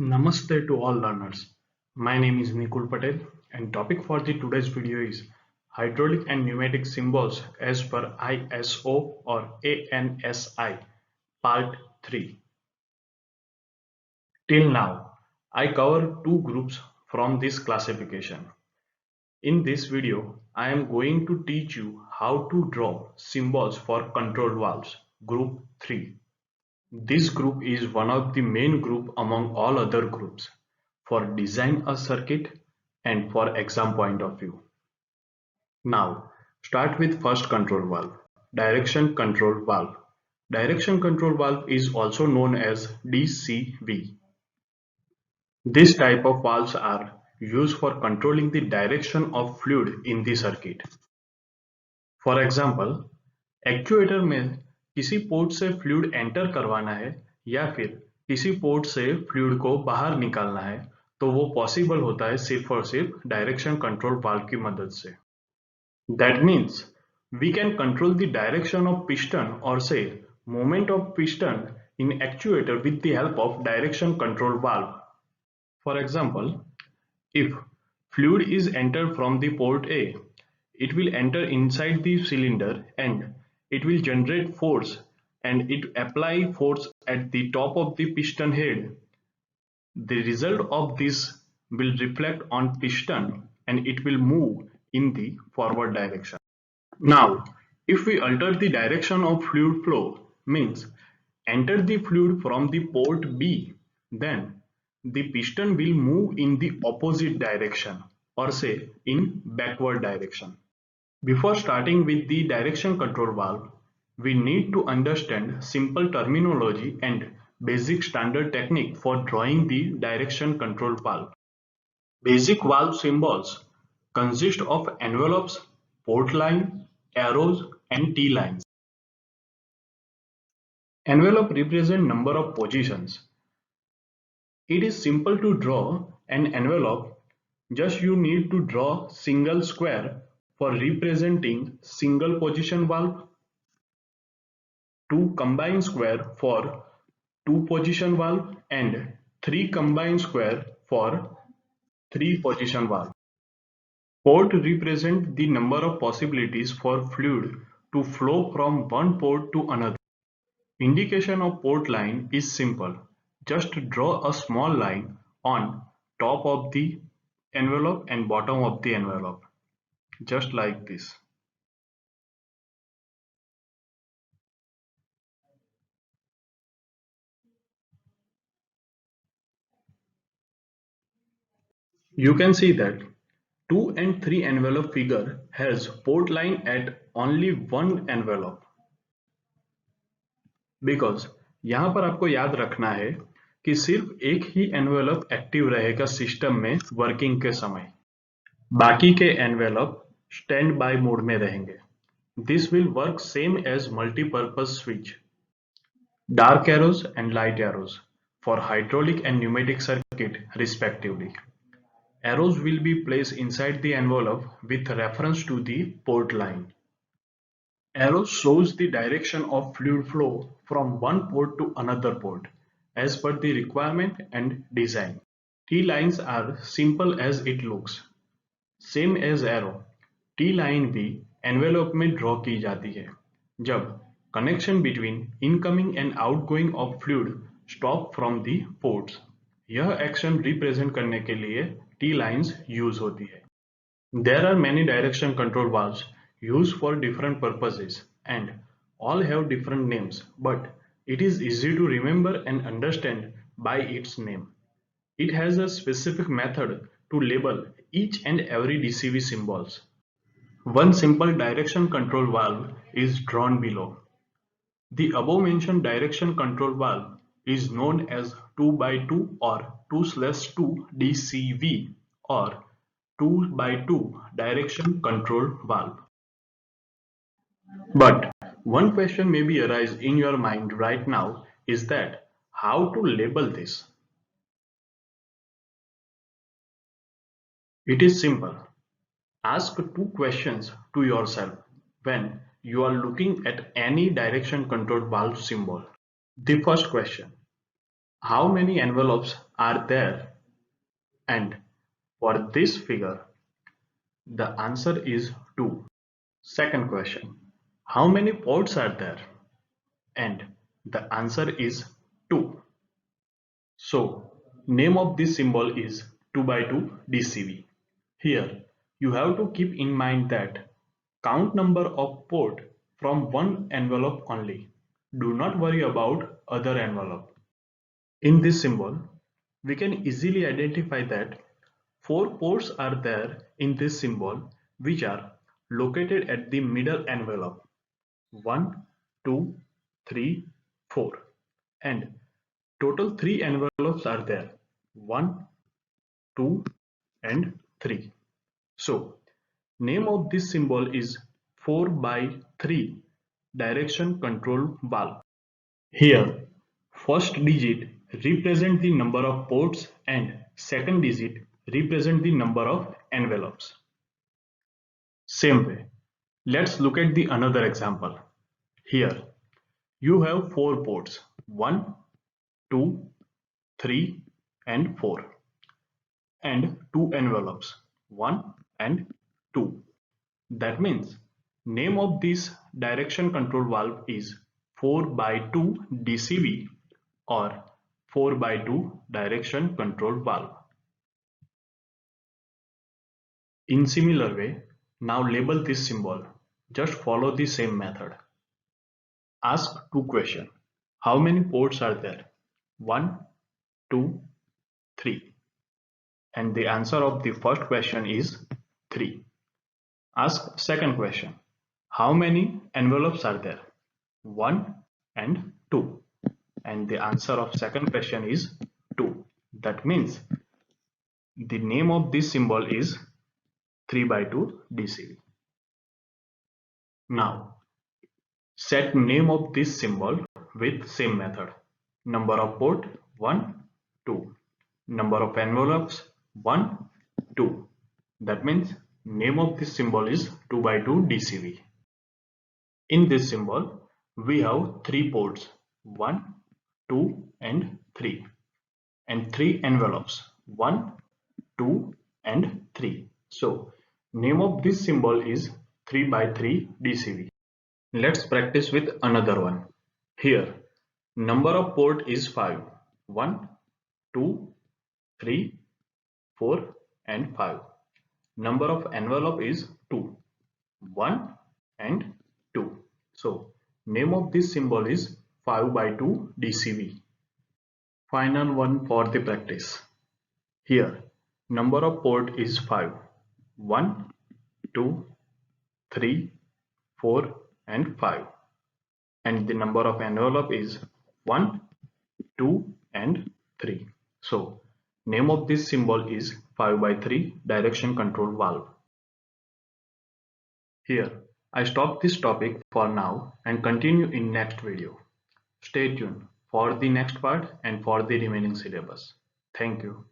Namaste to all learners. My name is Nikul Patel and topic for the today's video is hydraulic and pneumatic symbols as per ISO or ANSI part 3. Till now, I covered two groups from this classification. In this video, I am going to teach you how to draw symbols for control valves, group 3. This group is one of the main group among all other groups for design a circuit and for exam point of view. Now start with first control valve, direction control valve. Direction control valve is also known as DCV. This type of valves are used for controlling the direction of fluid in the circuit. For example, actuator में किसी port से fluid enter करवाना है या फिर किसी port से fluid को बाहर निकालना है तो वो पॉसिबल होता है सिर्फ और सिर्फ डायरेक्शन कंट्रोल वाल्व की मदद से. That means we can control the direction of piston और से movement of piston in actuator with the help of direction control valve. For example, if fluid is entered from the port A, it will enter inside the cylinder and it will generate force and it apply force at the top of the piston head. The result of this will reflect on piston and it will move in the forward direction. Now, if we alter the direction of fluid flow, means enter the fluid from the port B, then the piston will move in the opposite direction or say in backward direction. Before starting with the direction control valve, we need to understand simple terminology and basic standard technique for drawing the direction control valve. Basic valve symbols consist of envelopes, port line, arrows and T-lines. Envelope represent number of positions. It is simple to draw an envelope, just you need to draw single square for representing single position valve, two combined square for two position valve and three combined square for three position valve. Port represent the number of possibilities for fluid to flow from one port to another. Indication of port line is simple. Just draw a small line on top of the envelope and bottom of the envelope, just like this. You can see that 2 and 3 envelope figure has port line at only one envelope. Because यहाँ पर आपको याद रखना है कि सिर्फ एक ही envelope active रहेगा सिस्टम में वर्किंग के समय, बाकी के एनवेलप स्टैंड बाय मोड में रहेंगे. This will work same as multipurpose switch. Dark arrows and light arrows for hydraulic and pneumatic circuit respectively. Arrows will be placed inside the envelope with reference to the port line. Arrow shows the direction of fluid flow from one port to another port as per the requirement and design. T-lines are simple as it looks. Same as arrow, T-line भी envelope में draw की जाती है जब connection between incoming and outgoing of fluid stop from the ports. यह action represent करने के लिए T-lines use होती है. There are many direction control valves used for different purposes and all have different names, but it is easy to remember and understand by its name. It has a specific method to label each and every DCV symbols. One simple direction control valve is drawn below. The above mentioned direction control valve is known as 2x2 or 2/2 DCV or 2x2 direction control valve. But one question may be arise in your mind right now is that how to label this? It is simple. Ask two questions to yourself when you are looking at any direction control valve symbol. The first question: how many envelopes are there? And for this figure, the answer is 2. Second question, how many ports are there? And the answer is 2. So, name of this symbol is 2 by 2 DCV. Here, you have to keep in mind that count number of port from one envelope only. Do not worry about other envelope. In this symbol, we can easily identify that 4 ports are there in this symbol, which are located at the middle envelope. 1, 2, 3, 4, and total 3 envelopes are there. 1, 2 and 3. So name of this symbol is 4 by 3 direction control valve. Here first digit represent the number of ports and second digit represent the number of envelopes. Same way, let's look at the another example. Here you have 4 ports, 1, 2, 3 and 4, and 2 envelopes, 1 and 2. That means name of this direction control valve is 4 by 2 DCV or 4 by 2 direction control valve. In similar way, now label this symbol. Just follow the same method. Ask two questions. How many ports are there? 1, 2, 3. And the answer of the first question is 3. Ask second question. How many envelopes are there? 1 and 2. And the answer of second question is 2. That means the name of this symbol is 3 by 2 DCV. Now set name of this symbol with same method. Number of port 1, 2. Number of envelopes 1, 2. That means name of this symbol is 2 by 2 DCV. In this symbol we have 3 ports 1, 2 and 3, and 3 envelopes 1, 2 and 3. So name of this symbol is 3 by 3 DCV. Let's practice with another one. Here number of port is 5. 1, 2, 3, 4 and 5. Number of envelope is 2. 1 and 2. So name of this symbol is 5 by 2 DCV. Final one for the practice. Here number of port is 5. 1, 2, 3, 4 and 5. And the number of envelope is 1, 2 and 3. So name of this symbol is 5 by 3 direction control valve. Here I stop this topic for now and continue in next video. Stay tuned for the next part and for the remaining syllabus. Thank you.